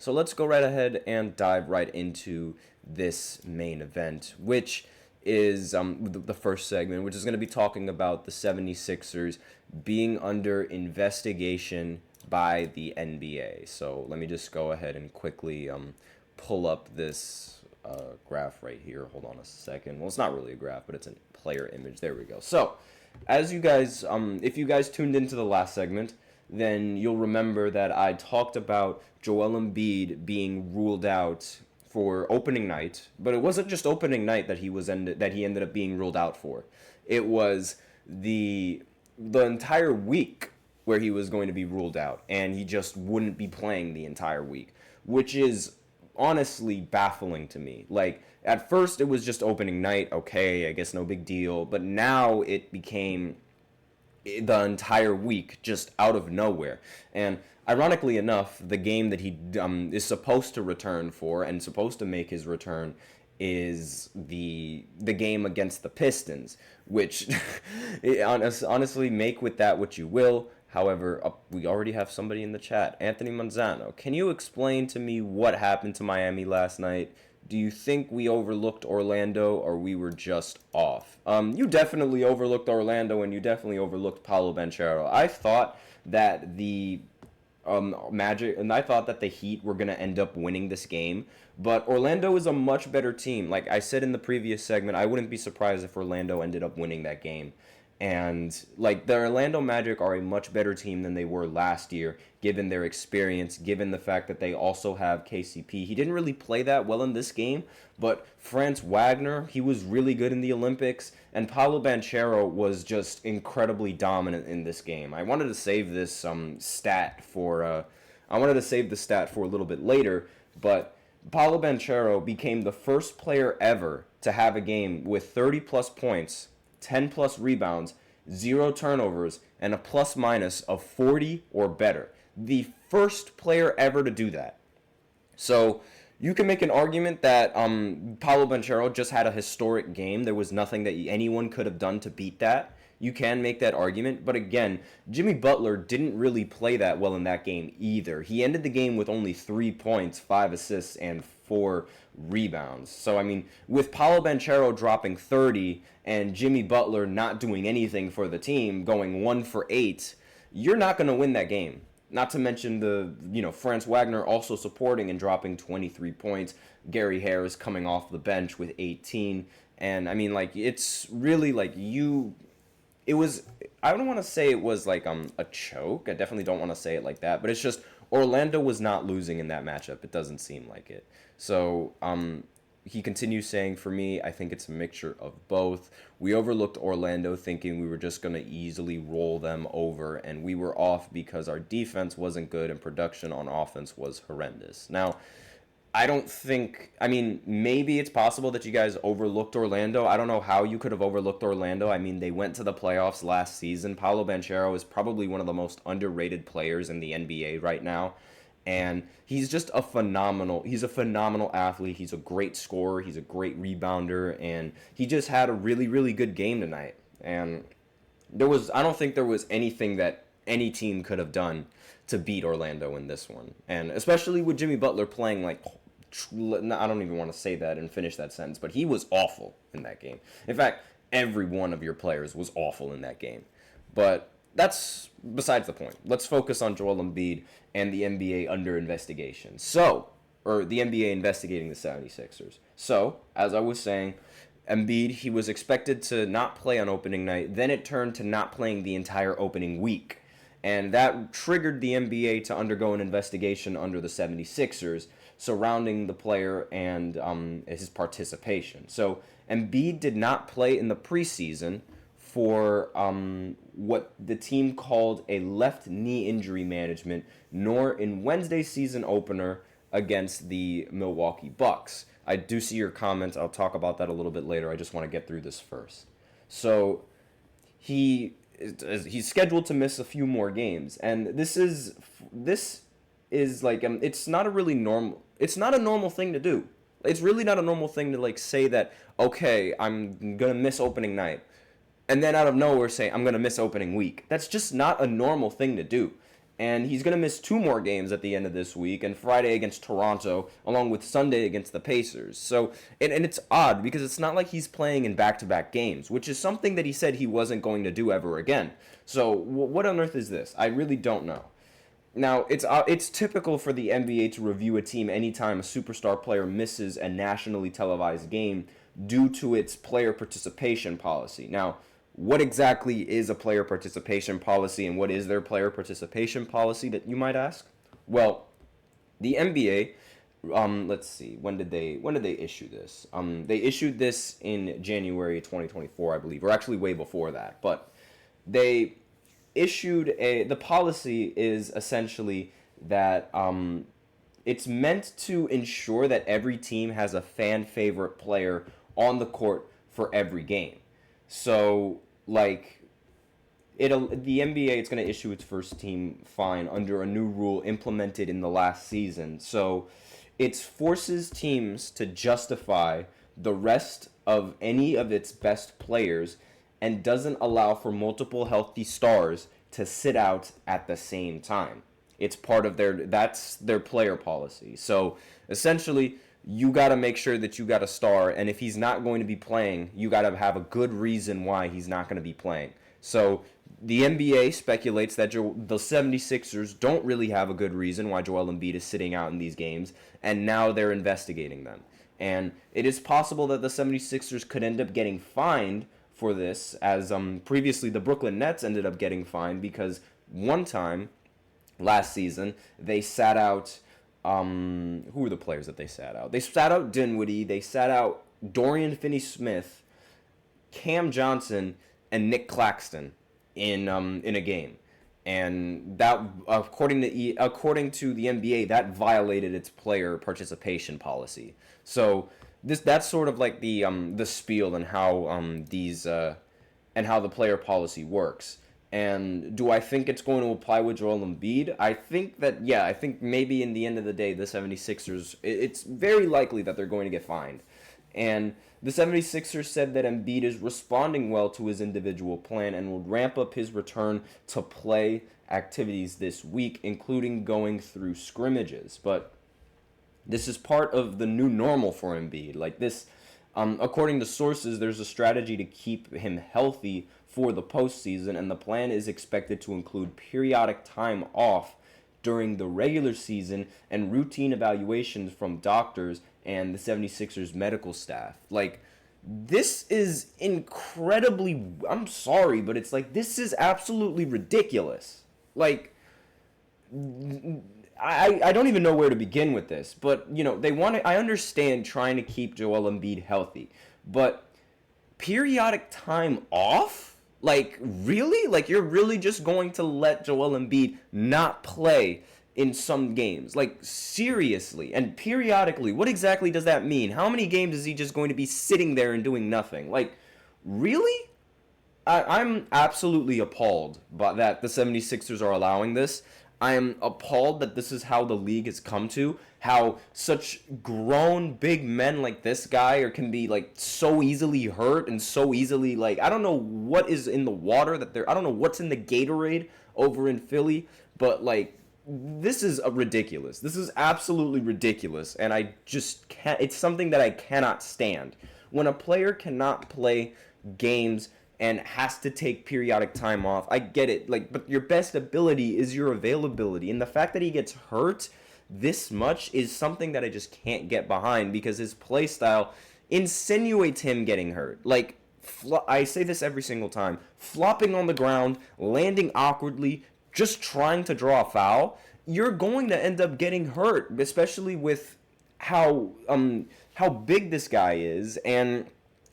So let's go right ahead and dive right into this main event, which is the first segment, which is going to be talking about the 76ers being under investigation by the NBA. So let me just go ahead and quickly pull up this graph right here. Hold on a second. Well, it's not really a graph, but it's a player image. There we go. So as you guys, if you guys tuned into the last segment, then you'll remember that I talked about Joel Embiid being ruled out for opening night, but it wasn't just opening night that he ended up being ruled out for. It was the entire week where he was going to be ruled out, and he just wouldn't be playing the entire week, which is honestly baffling to me. Like, at first it was just opening night, okay, I guess no big deal, but now it became the entire week just out of nowhere. And ironically enough, the game that he is supposed to return for and supposed to make his return is the game against the Pistons, which honestly, make with that what you will. However, we already have somebody in the chat. Anthony Manzano, can you explain to me what happened to Miami last night? Do you think we overlooked Orlando or we were just off? You definitely overlooked Orlando and you definitely overlooked Paolo Banchero. I thought that the Magic, and I thought that the Heat were going to end up winning this game, but Orlando is a much better team. Like I said in the previous segment, I wouldn't be surprised if Orlando ended up winning that game. And like the Orlando Magic are a much better team than they were last year, given their experience, given the fact that they also have KCP. He didn't really play that well in this game, but Franz Wagner, he was really good in the Olympics, and Paolo Banchero was just incredibly dominant in this game. I wanted to save this stat for I wanted to save the stat for a little bit later, but Paolo Banchero became the first player ever to have a game with 30 plus points, 10 plus rebounds, 0 turnovers, and a plus minus of 40 or better. The first player ever to do that. So you can make an argument that Paolo Banchero just had a historic game. There was nothing that anyone could have done to beat that. You can make that argument, but again, Jimmy Butler didn't really play that well in that game either. He ended the game with only 3 points, 5 assists, and 4 rebounds. So, I mean, with Paolo Banchero dropping 30 and Jimmy Butler not doing anything for the team, going 1 for 8, you're not going to win that game. Not to mention Franz Wagner also supporting and dropping 23 points. Gary Harris coming off the bench with 18. And, I mean, like, it's really, like, it was, I don't want to say it was like a choke. I definitely don't want to say it like that, but it's just Orlando was not losing in that matchup. It doesn't seem like it. So he continues saying, for me, I think it's a mixture of both. We overlooked Orlando thinking we were just going to easily roll them over, and we were off because our defense wasn't good and production on offense was horrendous. Now, maybe it's possible that you guys overlooked Orlando. I don't know how you could have overlooked Orlando. I mean, they went to the playoffs last season. Paolo Banchero is probably one of the most underrated players in the NBA right now. And he's just he's a phenomenal athlete. He's a great scorer. He's a great rebounder. And he just had a really, really good game tonight. And I don't think there was anything that any team could have done to beat Orlando in this one. And especially with Jimmy Butler playing like, I don't even want to say that and finish that sentence, but he was awful in that game. In fact, every one of your players was awful in that game. But that's besides the point. Let's focus on Joel Embiid and the NBA under investigation. Or the NBA investigating the 76ers. So, as I was saying, Embiid, he was expected to not play on opening night. Then it turned to not playing the entire opening week. And that triggered the NBA to undergo an investigation under the 76ers surrounding the player and his participation. So Embiid did not play in the preseason for what the team called a left knee injury management, nor in Wednesday's season opener against the Milwaukee Bucks. I do see your comments. I'll talk about that a little bit later. I just want to get through this first. So he's scheduled to miss a few more games, and this is like it's not a normal thing to do. It's really not a normal thing to like say that, okay, I'm gonna miss opening night, and then out of nowhere say I'm gonna miss opening week. That's just not a normal thing to do. And he's going to miss 2 more games at the end of this week, and Friday against Toronto, along with Sunday against the Pacers. So, and it's odd because it's not like he's playing in back-to-back games, which is something that he said he wasn't going to do ever again. So, what on earth is this? I really don't know. Now, it's typical for the NBA to review a team anytime a superstar player misses a nationally televised game due to its player participation policy. Now, what exactly is a player participation policy, and what is their player participation policy, that you might ask? Well, the NBA, let's see, when did they issue this? They issued this in January 2024, I believe, or actually way before that. But they issued the policy is essentially that it's meant to ensure that every team has a fan favorite player on the court for every game. So, like, the NBA, it's going to issue its first team fine under a new rule implemented in the last season. So, it forces teams to justify the rest of any of its best players and doesn't allow for multiple healthy stars to sit out at the same time. It's part of that's their player policy. So, essentially, you got to make sure that you got a star, and if he's not going to be playing, you got to have a good reason why he's not going to be playing. So the NBA speculates that the 76ers don't really have a good reason why Joel Embiid is sitting out in these games, and now they're investigating them. And it is possible that the 76ers could end up getting fined for this, as previously the Brooklyn Nets ended up getting fined because one time last season they sat out who were the players that they sat out? They sat out Dinwiddie, they sat out Dorian Finney-Smith, Cam Johnson, and Nick Claxton in a game. And that, according to the NBA, that violated its player participation policy. So that's sort of like the spiel and how and how the player policy works. And do I think it's going to apply with Joel Embiid? I think that, yeah, I think maybe in the end of the day, the 76ers, it's very likely that they're going to get fined. And the 76ers said that Embiid is responding well to his individual plan and will ramp up his return to play activities this week, including going through scrimmages. But this is part of the new normal for Embiid. Like this, according to sources, there's a strategy to keep him healthy for the postseason, and the plan is expected to include periodic time off during the regular season and routine evaluations from doctors and the 76ers medical staff. Like, this is incredibly, I'm sorry, but it's like, this is absolutely ridiculous. Like, I don't even know where to begin with this, but, you know, I understand trying to keep Joel Embiid healthy, but periodic time off? Like, really? Like, you're really just going to let Joel Embiid not play in some games? Like, seriously, and periodically, what exactly does that mean? How many games is he just going to be sitting there and doing nothing? Like, really? I'm absolutely appalled by that the 76ers are allowing this. I am appalled that this is how the league has come to, how such grown big men like this guy can be like so easily hurt and so easily, like, I don't know what is in the water I don't know what's in the Gatorade over in Philly, but like, this is ridiculous. This is absolutely ridiculous, and I just can't, it's something that I cannot stand. When a player cannot play games and has to take periodic time off, I get it, like, but your best ability is your availability, and the fact that he gets hurt this much is something that I just can't get behind, because his play style insinuates him getting hurt. Like, I say this every single time, flopping on the ground, landing awkwardly, just trying to draw a foul, you're going to end up getting hurt, especially with how big this guy is, and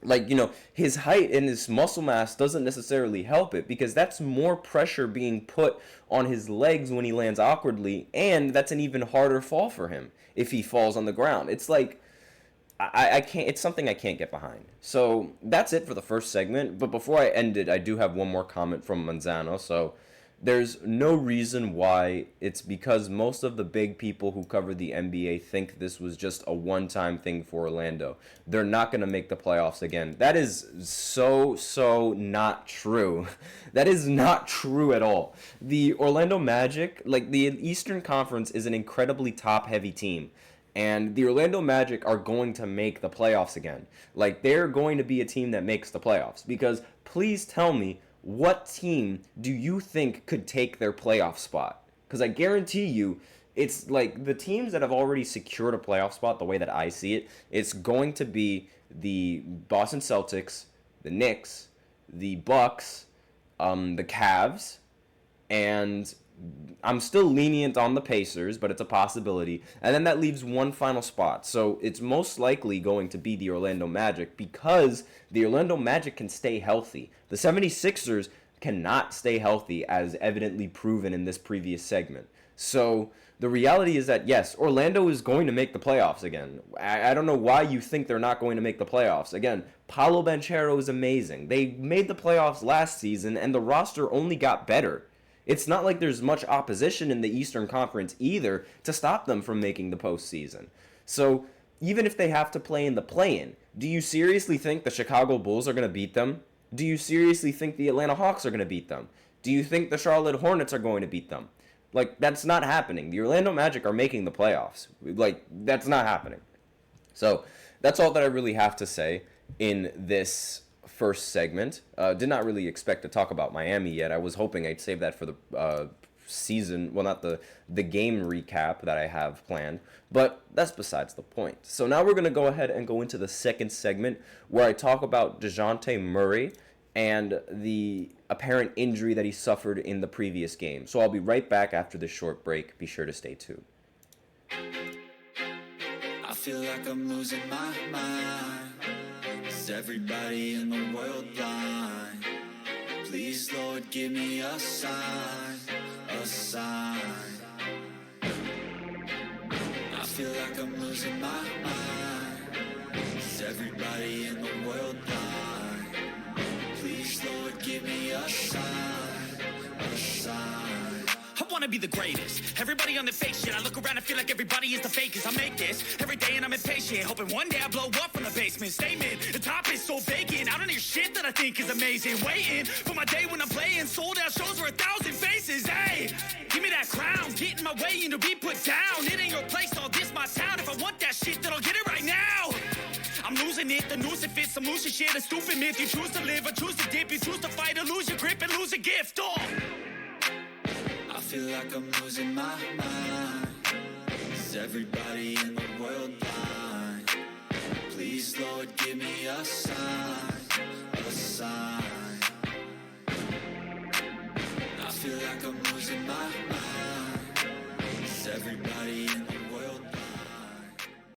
like, you know, his height and his muscle mass doesn't necessarily help it, because that's more pressure being put on his legs when he lands awkwardly, and that's an even harder fall for him if he falls on the ground. It's like, I can't, it's something I can't get behind. So that's it for the first segment, but before I end it, I do have one more comment from Manzano. So There's no reason why. It's because most of the big people who cover the NBA think this was just a one-time thing for Orlando. They're not going to make the playoffs again. That is so not true. That is not true at all. The Orlando Magic, like the Eastern Conference, is an incredibly top-heavy team. And the Orlando Magic are going to make the playoffs again. Like, they're going to be a team that makes the playoffs. Because please tell me, what team do you think could take their playoff spot? Because I guarantee you, it's like the teams that have already secured a playoff spot, the way that I see it, it's going to be the Boston Celtics, the Knicks, the Bucks, the Cavs, and I'm still lenient on the Pacers, but it's a possibility. And then that leaves one final spot. So it's most likely going to be the Orlando Magic because the Orlando Magic can stay healthy. The 76ers cannot stay healthy, as evidently proven in this previous segment. So the reality is that, yes, Orlando is going to make the playoffs again. I don't know why you think they're not going to make the playoffs. Again, Paolo Banchero is amazing. They made the playoffs last season, and the roster only got better. It's not like there's much opposition in the Eastern Conference either to stop them from making the postseason. So even if they have to play in the play-in, do you seriously think the Chicago Bulls are going to beat them? Do you seriously think the Atlanta Hawks are going to beat them? Do you think the Charlotte Hornets are going to beat them? Like, that's not happening. The Orlando Magic are making the playoffs. Like, that's not happening. So that's all that I really have to say in this first segment. Did not really expect to talk about Miami yet. I was hoping I'd save that for the season, well, not the game recap that I have planned, but that's besides the point. So now we're going to go ahead and go into the second segment where I talk about DeJounte Murray and the apparent injury that he suffered in the previous game. So I'll be right back after this short break. Be sure to stay tuned. I feel like I'm losing my mind. Is everybody in the world blind? Please, Lord, give me a sign, a sign. I feel like I'm losing my mind. Is everybody in the world blind? Please, Lord, give me a sign, a sign. I wanna be the greatest. Everybody on the fake shit. I look around and feel like everybody is the fakest. I make this every day and I'm impatient, hoping one day I blow up from the basement. Statement, the top is so vacant. I don't hear shit that I think is amazing. Waiting for my day when I'm playing sold out shows for 1,000 faces. Hey, give me that crown, get in my way and to be put down. It ain't your place, all this my town. If I want that shit, then I'll get it right now. I'm losing it, the noose it fits. I'm losing shit, a stupid myth. You choose to live or choose to dip. You choose to fight or lose your grip and lose a gift. Oh. I feel like I'm losing my mind. Is everybody in the world blind? Please, Lord, give me a sign, a sign. I feel like I'm losing my mind. Is everybody in the